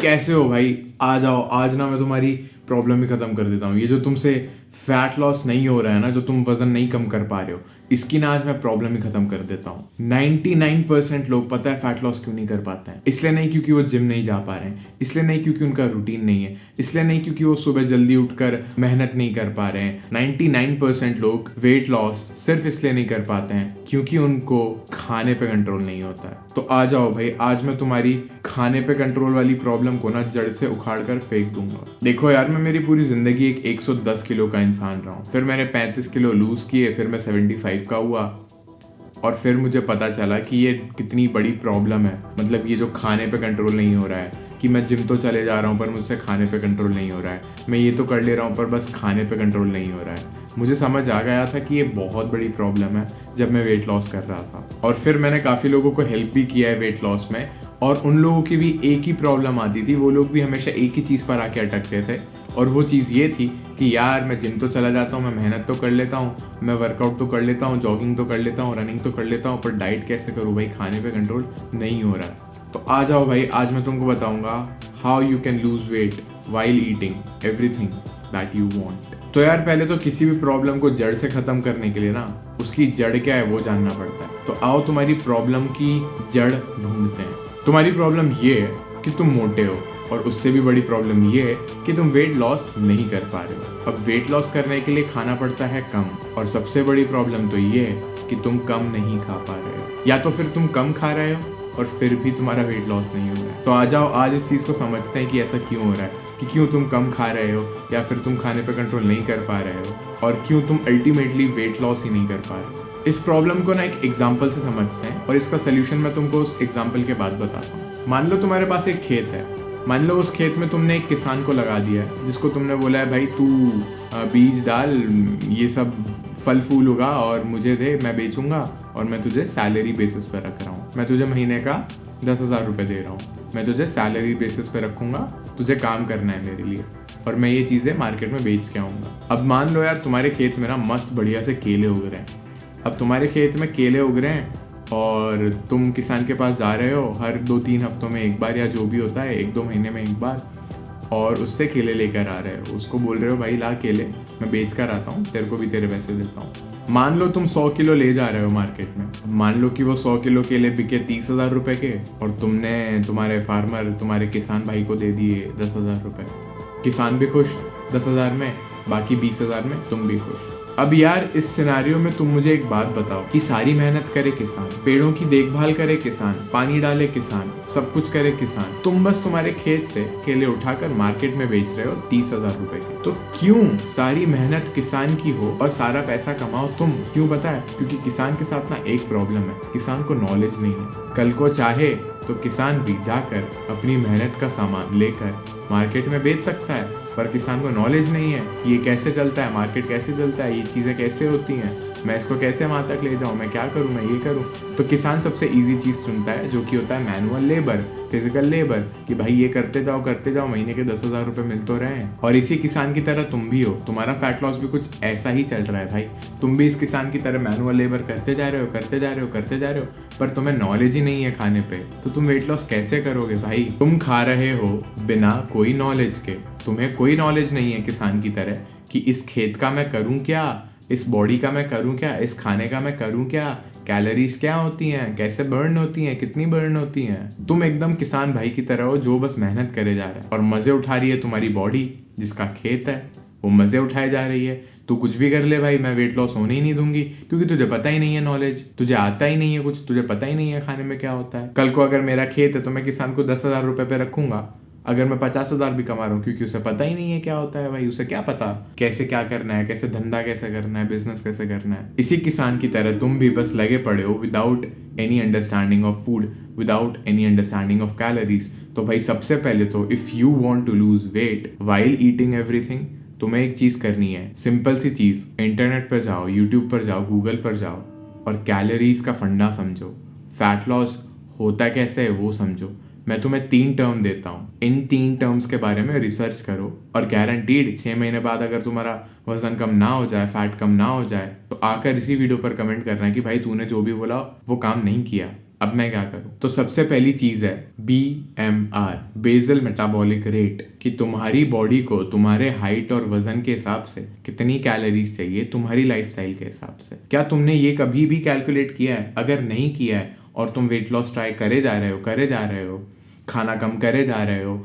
कैसे हो भाई? आ जाओ, आज ना मैं तुम्हारी प्रॉब्लम ही खत्म कर देता हूँ। ये जो तुमसे फैट लॉस नहीं हो रहा है ना, जो तुम वजन नहीं कम कर पा रहे हो, इसकी ना आज मैं प्रॉब्लम ही खत्म कर देता हूँ। 99% लोग पता है फैट लॉस क्यों नहीं कर पाते हैं? इसलिए नहीं क्योंकि वो जिम नहीं जा पा रहे हैं, इसलिए नहीं क्योंकि उनका रूटीन नहीं है, इसलिए नहीं क्योंकि वो सुबह जल्दी उठकर मेहनत नहीं कर पा रहे हैं। 99% लोग वेट लॉस सिर्फ इसलिए नहीं कर पाते हैं क्योंकि उनको खाने पे कंट्रोल नहीं होता है। तो आ जाओ भाई, आज मैं तुम्हारी खाने पे कंट्रोल वाली प्रॉब्लम को ना जड़ से उखाड़ कर फेंक दूंगा। देखो यार, मैं मेरी पूरी जिंदगी एक 110 किलो का इंसान रहा हूँ, फिर मैंने 35 किलो लूज किए, फिर मैं 75 का हुआ, और फिर मुझे पता चला कि ये कितनी बड़ी प्रॉब्लम है। मतलब ये जो खाने पे कंट्रोल नहीं हो रहा है, कि मैं जिम तो चले जा रहा हूँ पर मुझसे खाने पे कंट्रोल नहीं हो रहा है, मैं ये तो कर ले रहा हूँ पर बस खाने पे कंट्रोल नहीं हो रहा है। मुझे समझ आ गया था कि ये बहुत बड़ी प्रॉब्लम है जब मैं वेट लॉस कर रहा था। और फिर मैंने काफ़ी लोगों को हेल्प भी किया है वेट लॉस में, और उन लोगों की भी एक ही प्रॉब्लम आती थी। वो लोग भी हमेशा एक ही चीज़ पर आके अटकते थे, और वो चीज़ ये थी कि यार मैं जिम तो चला जाता हूँ, मैं मेहनत तो कर लेता हूँ, मैं वर्कआउट तो कर लेता हूँ, जॉगिंग तो कर लेता हूँ, रनिंग तो कर लेता हूँ, पर डाइट कैसे करूँ भाई? खाने पे कंट्रोल नहीं हो रहा है। तो आ जाओ भाई, आज मैं तुमको बताऊंगा how you can lose weight while eating everything that you want. तो यार, पहले तो किसी भी प्रॉब्लम को जड़ से खत्म करने के लिए ना उसकी जड़ क्या है वो जानना पड़ता है। तो आओ तुम्हारी प्रॉब्लम की जड़ ढूंढते हैं। तुम्हारी प्रॉब्लम ये है कि तुम मोटे हो, और उससे भी बड़ी प्रॉब्लम ये है कि तुम वेट लॉस नहीं कर पा रहे हो। अब वेट लॉस करने के लिए खाना पड़ता है कम, और सबसे बड़ी प्रॉब्लम तो ये है कि तुम कम नहीं खा पा रहे हो, या तो फिर तुम कम खा रहे हो और फिर भी तुम्हारा वेट लॉस नहीं हो रहा है। तो आ जाओ, आज इस चीज़ को समझते हैं कि ऐसा क्यों हो रहा है, कि क्यों तुम कम खा रहे हो, या फिर तुम खाने पर कंट्रोल नहीं कर पा रहे हो, और क्यों तुम अल्टीमेटली वेट लॉस ही नहीं कर पा रहे हो। इस प्रॉब्लम को ना एक एग्जाम्पल से समझते हैं, और इसका सोल्यूशन मैं तुमको उस एग्जाम्पल के बाद बताता हूँ। मान लो तुम्हारे पास एक खेत है, मान लो उस खेत में तुमने एक किसान को लगा दिया है, जिसको तुमने बोला है भाई तू बीज डाल, ये सब फल फूल होगा और मुझे दे, मैं बेचूंगा, और मैं तुझे सैलरी बेसिस पर रख रहा हूँ, मैं तुझे महीने का 10,000 रुपये दे रहा हूँ, मैं तुझे सैलरी बेसिस पर रखूंगा, तुझे काम करना है मेरे लिए, और मैं ये चीज़ें मार्केट में बेच के आऊँगा। अब मान लो यार, तुम्हारे खेत में ना मस्त बढ़िया से केले उग रहे हैं। अब तुम्हारे खेत में केले उग रहे हैं, और तुम किसान के पास जा रहे हो हर 2-3 हफ्तों में एक बार, या जो भी होता है 1-2 महीने में एक बार, और उससे केले लेकर आ रहे हो। उसको बोल रहे हो भाई ला केले, मैं बेच कर आता हूँ, तेरे को भी तेरे पैसे देता हूँ। मान लो तुम 100 किलो ले जा रहे हो मार्केट में, मान लो कि वो 100 किलो केले बिके 30,000 रुपये के, और तुमने तुम्हारे फार्मर, तुम्हारे किसान भाई को दे दिए 10,000 रुपये। किसान भी खुश 10,000 में, बाकी 20,000 में तुम भी खुश। अब यार, इस सिनेरियो में तुम मुझे एक बात बताओ कि सारी मेहनत करे किसान, पेड़ों की देखभाल करे किसान, पानी डाले किसान, सब कुछ करे किसान, तुम बस तुम्हारे खेत से केले उठाकर मार्केट में बेच रहे हो 30,000 रुपए के। तो क्यों सारी मेहनत किसान की हो और सारा पैसा कमाओ तुम? क्यों पता है? क्योंकि किसान के साथ ना एक प्रॉब्लम है, किसान को नॉलेज नहीं है। कल को चाहे तो किसान भी जाकर अपनी मेहनत का सामान लेकर मार्केट में बेच सकता है, पर किसान को नॉलेज नहीं है कि ये कैसे चलता है, मार्केट कैसे चलता है, ये चीज़ें कैसे होती हैं, मैं इसको कैसे वहाँ तक ले जाऊँ, मैं क्या करूँ, मैं ये करूँ। तो किसान सबसे इजी चीज़ चुनता है, जो कि होता है मैनुअल लेबर, फिजिकल लेबर, कि भाई ये करते जाओ, महीने के 10,000 रुपये मिल तो रहे हैं। और इसी किसान की तरह तुम भी हो, तुम्हारा फैट लॉस भी कुछ ऐसा ही चल रहा है भाई। तुम भी इस किसान की तरह मैनुअल लेबर करते जा रहे हो, पर तुम्हें नॉलेज ही नहीं है खाने पे, तो तुम वेट लॉस कैसे करोगे भाई? तुम खा रहे हो बिना कोई नॉलेज के, तुम्हें कोई नॉलेज नहीं है किसान की तरह कि इस खेत का मैं करूं क्या, इस बॉडी का मैं करूं क्या, इस खाने का मैं करूं क्या, कैलोरीज क्या होती हैं, कैसे बर्न होती हैं, कितनी बर्न होती हैं। तुम एकदम किसान भाई की तरह हो जो बस मेहनत करे जा रहा है, और मजे उठा रही है तुम्हारी बॉडी, जिसका खेत है वो मजे उठाए जा रही है। तू कुछ भी कर ले भाई, मैं वेट लॉस होने ही नहीं दूंगी, क्योंकि तुझे पता ही नहीं है नॉलेज, तुझे आता ही नहीं है कुछ, तुझे पता ही नहीं है खाने में क्या होता है। कल को अगर मेरा खेत है तो मैं किसान को 10,000 रुपये पे रखूंगा, अगर मैं 50,000 भी कमा रहा हूँ, क्योंकि उसे पता ही नहीं है क्या होता है भाई। उसे क्या पता कैसे क्या करना है, कैसे धंधा कैसे करना है, बिजनेस कैसे करना है। इसी किसान की तरह तुम भी बस लगे पड़े हो without any understanding of food, without any understanding of calories. तो भाई, सबसे पहले तो if you want to lose weight while eating everything, तुम्हें एक चीज करनी है, सिंपल सी चीज। इंटरनेट पर जाओ, यूट्यूब पर जाओ, गूगल पर जाओ, और कैलोरीज का फंडा समझो, फैट लॉस होता कैसे है वो समझो। मैं तुम्हें 3 टर्म देता हूँ, इन 3 टर्म्स के बारे में रिसर्च करो, और गारंटीड 6 महीने बाद अगर तुम्हारा वजन कम ना हो जाए, फैट कम ना हो जाए, तो आकर इसी वीडियो पर कमेंट करना है कि भाई तूने जो भी बोला वो काम नहीं किया। अब मैं क्या करूं? तो सबसे पहली चीज है BMR, बेसल मेटाबॉलिक रेट, कि तुम्हारी बॉडी को तुम्हारे हाइट और वजन के हिसाब से कितनी कैलोरीज चाहिए तुम्हारी लाइफस्टाइल के हिसाब से। क्या तुमने ये कभी भी कैलकुलेट किया है? अगर नहीं किया है और तुम वेट लॉस ट्राई करे जा रहे हो, खाना कम करे जा रहे हो,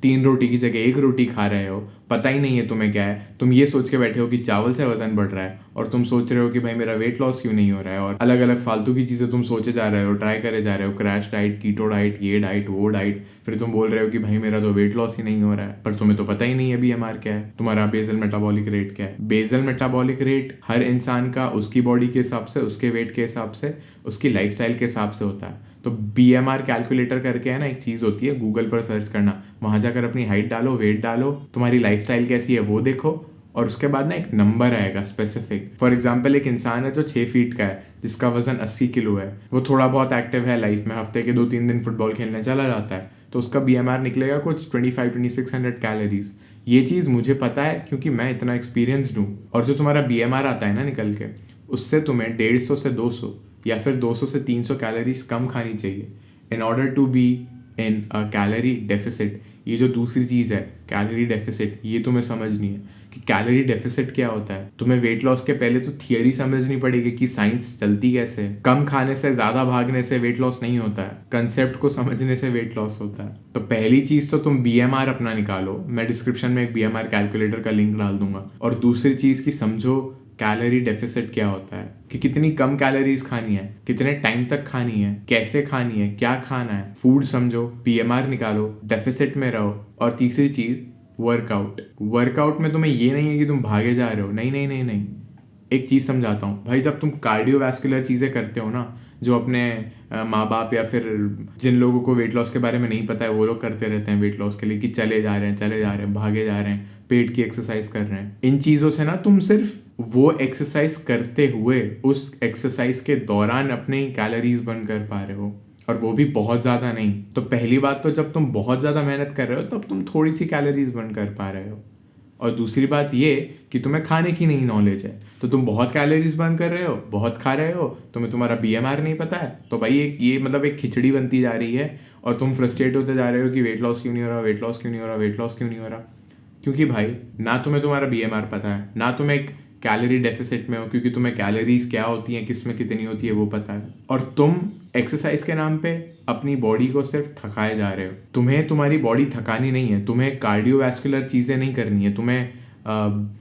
3 रोटी की जगह 1 रोटी खा रहे हो, पता ही नहीं है तुम्हें क्या है, तुम ये सोच के बैठे हो कि चावल से वजन बढ़ रहा है, और तुम सोच रहे हो कि भाई मेरा वेट लॉस क्यों नहीं हो रहा है, और अलग अलग फालतू की चीज़ें तुम सोचे जा रहे हो, ट्राई करे जा रहे हो, क्रैश डाइट, कीटो डाइट, ये डाइट वो डाइट, फिर तुम बोल रहे हो कि भाई मेरा तो वेट लॉस ही नहीं हो रहा है, पर तुम्हें तो पता ही नहीं है BMR क्या है, तुम्हारा बेसल मेटाबॉलिक रेट क्या है। बेसल मेटाबॉलिक रेट हर इंसान का उसकी बॉडी के हिसाब से, उसके वेट के हिसाब से, उसकी लाइफस्टाइल के हिसाब से होता है। तो BMR कैलकुलेटर करके है ना, एक चीज़ होती है, गूगल पर सर्च करना, वहाँ जाकर अपनी हाइट डालो, वेट डालो, तुम्हारी लाइफस्टाइल कैसी है वो देखो, और उसके बाद ना एक नंबर आएगा स्पेसिफिक। फॉर एग्जाम्पल एक इंसान है जो 6 फीट का है, जिसका वजन 80 किलो है, वो थोड़ा बहुत एक्टिव है लाइफ में, हफ्ते के 2-3 दिन फुटबॉल खेलने चला जाता है, तो उसका BMR निकलेगा कुछ 2500-2600 कैलोरीज। ये चीज़ मुझे पता है क्योंकि मैं इतना एक्सपीरियंसड हूँ। और जो तुम्हारा BMR आता है ना निकल के, उससे तुम्हें 150 से 200 या फिर 200 से 300 कैलोरीज कम खानी चाहिए in order to be in a calorie deficit. ये जो दूसरी चीज़ है कैलोरी डेफिसिट, ये तुम्हें समझनी है कि कैलोरी डेफिसिट क्या होता है। तुम्हें वेट लॉस के पहले तो थियरी समझनी पड़ेगी कि साइंस चलती कैसे है। कम खाने से, ज़्यादा भागने से वेट लॉस नहीं होता है, कंसेप्ट को समझने से वेट लॉस होता है। तो पहली चीज़ तो तुम BMR अपना निकालो, मैं डिस्क्रिप्शन में एक BMR कैलकुलेटर का लिंक डाल दूंगा। और दूसरी चीज़ की समझो कैलोरी डेफिसिट क्या होता है, कि कितनी कम कैलोरीज खानी है, कितने टाइम तक खानी है, कैसे खानी है, क्या खाना है, फूड समझो, BMR निकालो, डेफिसिट में रहो। और तीसरी चीज वर्कआउट में तुम्हें ये नहीं है कि तुम भागे जा रहे हो, नहीं नहीं नहीं नहीं। एक चीज़ समझाता हूँ भाई, जब तुम कार्डियोवैस्कुलर चीज़ें करते हो ना, जो अपने माँ बाप या फिर जिन लोगों को वेट लॉस के बारे में नहीं पता है, वो लोग करते रहते हैं वेट लॉस के लिए, कि चले जा रहे हैं, भागे जा रहे हैं, पेट की एक्सरसाइज कर रहे हैं। इन चीज़ों से ना तुम सिर्फ वो एक्सरसाइज करते हुए उस एक्सरसाइज के दौरान अपने कैलोरीज बर्न कर पा रहे हो, और वो भी बहुत ज़्यादा नहीं। तो पहली बात तो जब तुम बहुत ज़्यादा मेहनत कर रहे हो तब तुम थोड़ी सी कैलोरीज बर्न कर पा रहे हो। और दूसरी बात ये कि तुम्हें खाने की नहीं नॉलेज है, तो तुम बहुत कैलोरीज बर्न कर रहे हो, बहुत खा रहे हो, तुम्हारा BMR नहीं पता है, तो भाई ये मतलब एक खिचड़ी बनती जा रही है, और तुम फ्रस्ट्रेट होते जा रहे हो कि वेट लॉस क्यों नहीं हो रहा, वेट लॉस क्यों नहीं हो रहा, वेट लॉस क्यों नहीं हो रहा। क्योंकि भाई ना तुम्हें तुम्हारा BMR पता है, ना तुम एक कैलोरी डेफिसिट में हो, क्योंकि तुम्हें कैलोरीज क्या होती हैं, किस में कितनी होती है वो पता है, और तुम एक्सरसाइज के नाम पे अपनी बॉडी को सिर्फ थकाए जा रहे हो। तुम्हें तुम्हारी बॉडी थकानी नहीं है, तुम्हें कार्डियोवैस्कुलर चीज़ें नहीं करनी है,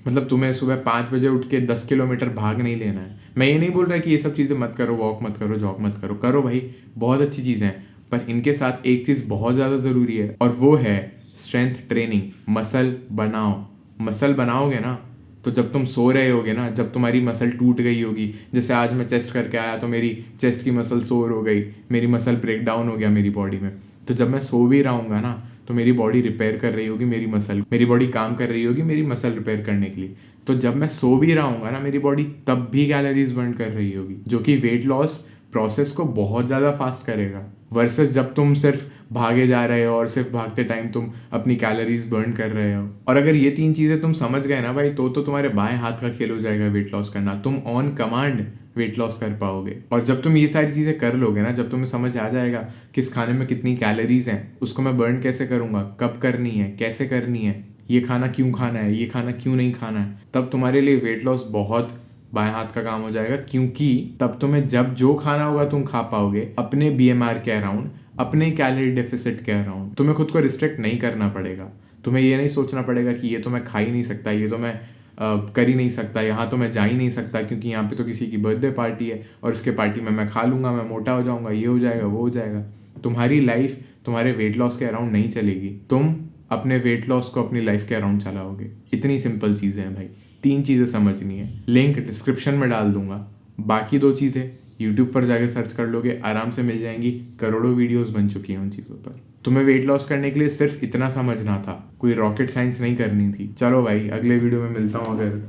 मतलब तुम्हें सुबह 5 बजे उठ के 10 किलोमीटर भाग नहीं लेना है। मैं ये नहीं बोल रहा कि ये सब चीज़ें मत करो, वॉक मत करो, जॉग मत करो, करो भाई, बहुत अच्छी चीज़ें हैं, पर इनके साथ एक चीज़ बहुत ज़्यादा ज़रूरी है, और वो है स्ट्रेंथ ट्रेनिंग। मसल बनाओगे ना, तो जब तुम सो रहे होगे ना, जब तुम्हारी मसल टूट गई होगी, जैसे आज मैं चेस्ट करके आया तो मेरी चेस्ट की मसल सोर हो गई, मेरी मसल ब्रेक डाउन हो गया मेरी बॉडी में, तो जब मैं सो भी रहूँगा ना, तो मेरी बॉडी रिपेयर कर रही होगी मेरी बॉडी काम कर रही होगी मेरी मसल रिपेयर करने के लिए। तो जब मैं सो भी रहूँगा ना, मेरी बॉडी तब भी कैलोरीज बर्न कर रही होगी, जो कि वेट लॉस प्रोसेस को बहुत ज़्यादा फास्ट करेगा, वर्सेस जब तुम सिर्फ भागे जा रहे हो और सिर्फ भागते टाइम तुम अपनी कैलोरीज बर्न कर रहे हो। और अगर ये 3 चीज़ें तुम समझ गए ना भाई, तो तुम्हारे बाएं हाथ का खेल हो जाएगा वेट लॉस करना, तुम ऑन कमांड वेट लॉस कर पाओगे। और जब तुम ये सारी चीज़ें कर लोगे ना, जब तुम्हें समझ आ जाएगा किस खाने में कितनी कैलोरीज हैं, उसको मैं बर्न कैसे करूँगा, कब करनी है, कैसे करनी है, ये खाना क्यों खाना है, ये खाना क्यों नहीं खाना है, तब तुम्हारे लिए वेट लॉस बहुत बाएं हाथ का काम हो जाएगा। क्योंकि तब तुम्हें जब जो खाना होगा तुम खा पाओगे अपने BMR के अराउंड, अपने कैलोरी डेफिसिट के अराउंड। तुम्हें खुद को रिस्ट्रिक्ट नहीं करना पड़ेगा, तुम्हें ये नहीं सोचना पड़ेगा कि ये तो मैं खा ही नहीं सकता, ये तो मैं कर ही नहीं सकता, यहाँ तो मैं जा ही नहीं सकता क्योंकि यहाँ पे तो किसी की बर्थडे पार्टी है और उसके पार्टी में मैं खा लूँगा, मैं मोटा हो जाऊँगा, ये हो जाएगा, वो हो जाएगा। तुम्हारी लाइफ तुम्हारे वेट लॉस के अराउंड नहीं चलेगी, तुम अपने वेट लॉस को अपनी लाइफ के अराउंड चलाओगे। इतनी सिंपल चीज़ें हैं भाई, 3 चीज़ें समझनी है, लिंक डिस्क्रिप्शन में डाल दूंगा। बाकी 2 चीज़ें यूट्यूब पर जाके सर्च कर लोगे, आराम से मिल जाएंगी, करोड़ों वीडियोस बन चुकी हैं उन चीज़ों पर। तुम्हें वेट लॉस करने के लिए सिर्फ इतना समझना था, कोई रॉकेट साइंस नहीं करनी थी। चलो भाई, अगले वीडियो में मिलता हूँ। अगर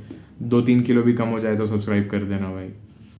2-3 किलो भी कम हो जाए तो सब्सक्राइब कर देना भाई।